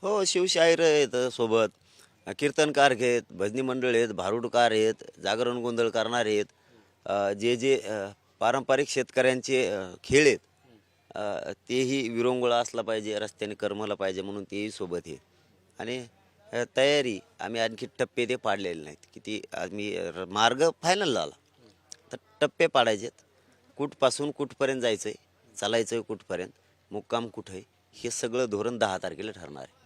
हो, शिवशाहीर आहेत सोबत, कीर्तनकार आहेत, भजनी मंडळ आहेत, भारुडकार आहेत, जागरण गोंधळ करणारे आहेत. पारंपरिक शेतकऱ्यांचे खेळ आहेत, तेही विरंगुळा असला पाहिजे, रस्त्याने करमलं पाहिजे म्हणून तेही सोबत आहे. आणि तयारी आम्ही आणखी टप्पे ते पाडलेले नाहीत, की ती मार्ग फायनल झाला. तर टप्पे पाडायचेत. कुठपासून कुठपर्यंत जायचं आहे, चालायचं आहे कुठपर्यंत, मुक्काम कुठं आहे, हे सगळं धोरण 10 तारखेला ठरणार आहे.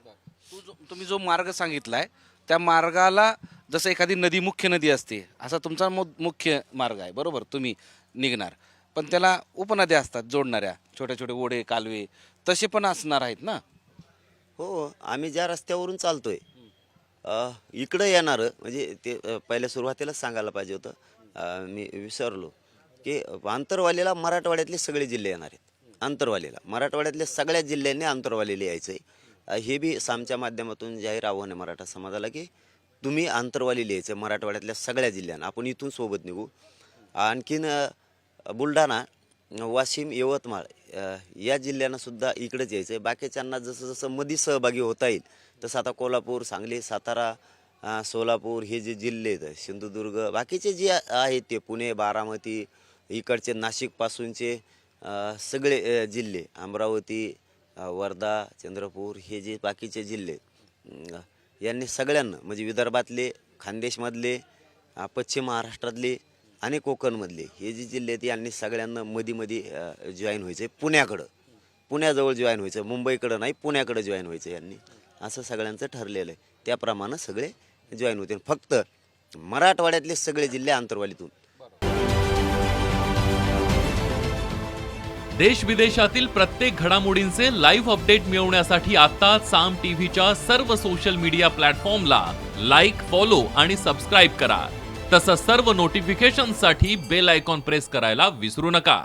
तुम्ही जो मार्ग सांगितलाय त्या मार्गाला जसं एखादी नदी मुख्य नदी असते असा तुमचा मुख्य मार्ग आहे बरोबर तुम्ही निघणार पण त्याला उपनद्या असतात जोडणाऱ्या छोटे छोटे ओढे कालवे तसे पण असणार आहेत ना. हो, आम्ही ज्या रस्त्यावरून चालतोय इकडं येणारं म्हणजे ते पहिल्या सुरुवातीलाच सांगायला पाहिजे होतं. मी विसरलो की आंतरवालीला मराठवाड्यातले सगळे जिल्हे येणार आहेत. आंतरवालीला मराठवाड्यातल्या सगळ्या जिल्ह्यांनी आंतरवालीला यायचं आहे. हे बी सामच्या माध्यमातून जाहीर आव्हान आहे मराठा समाजाला की तुम्ही आंतरवालीला यायचं मराठवाड्यातल्या सगळ्या जिल्ह्यांना. आपण इथून सोबत निघू. आणखीन बुलढाणा, वाशिम, यवतमाळ या जिल्ह्यांना सुद्धा इकडेच यायचं आहे. बाकीच्यांना जसं जसं मध्ये सहभागी होता येईल तसं आता कोल्हापूर, सांगली, सातारा, सोलापूर हे जे जिल्हे आहेत, सिंधुदुर्ग बाकीचे जे आहेत ते पुणे, बारामती इकडचे नाशिकपासूनचे सगळे जिल्हे, अमरावती, वर्धा, चंद्रपूर हे जे बाकीचे जिल्हे यांनी सगळ्यांना म्हणजे विदर्भातले, खानदेशमधले, पश्चिम महाराष्ट्रातले आणि कोकणमधले हे जे जिल्हे आहेत यांनी सगळ्यांना मध्ये जॉईन व्हायचं आहे. पुण्याजवळ जॉईन व्हायचं, मुंबईकडं नाही पुण्याकडं जॉईन व्हायचं यांनी, असं सगळ्यांचं ठरलेलं आहे. त्याप्रमाणे सगळे जॉईन होतील. फक्त मराठवाड्यातले सगळे जिल्हे आंतरवालीतून. देश विदेशातील प्रत्येक घडामोडींचे लाईव्ह अपडेट मिळवण्यासाठी आता साम टीव्हीच्या सर्व सोशल मीडिया प्लॅटफॉर्मला लाईक, फॉलो आणि सबस्क्राईब करा. तसंच सर्व नोटिफिकेशनसाठी बेल आयकॉन प्रेस करायला विसरू नका.